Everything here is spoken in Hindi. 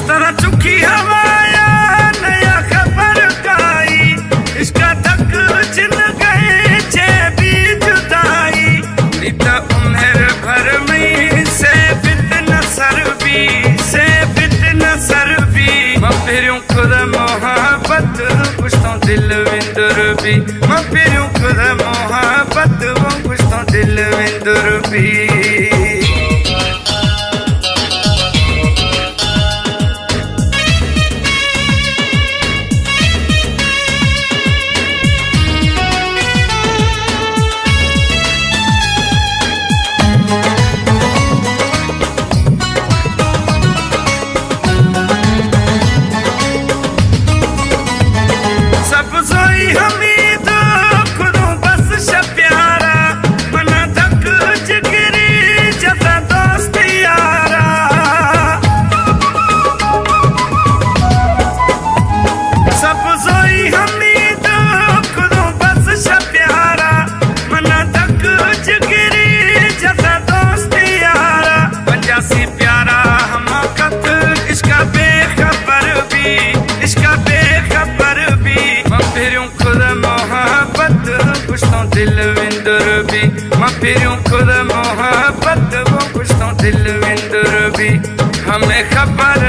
तरह चुकी हवाया नया खबर काई, इसका तक जिन गए छे भी जुदाई। नीता उम्र भर में से बितना सरबी से बितना सरबी। मैं फिरूं खुदा मोहब्बत कुछ तो दिल विंदुर भी। मैं फिरूं खुदा मोहब्बत वो कुछ तो दिल विंदुर भी। दिल विंदुर भी मैं फिरूं खुदा मोहब्बत वो कुछ तो दिल विंदुर भी। हमें खबर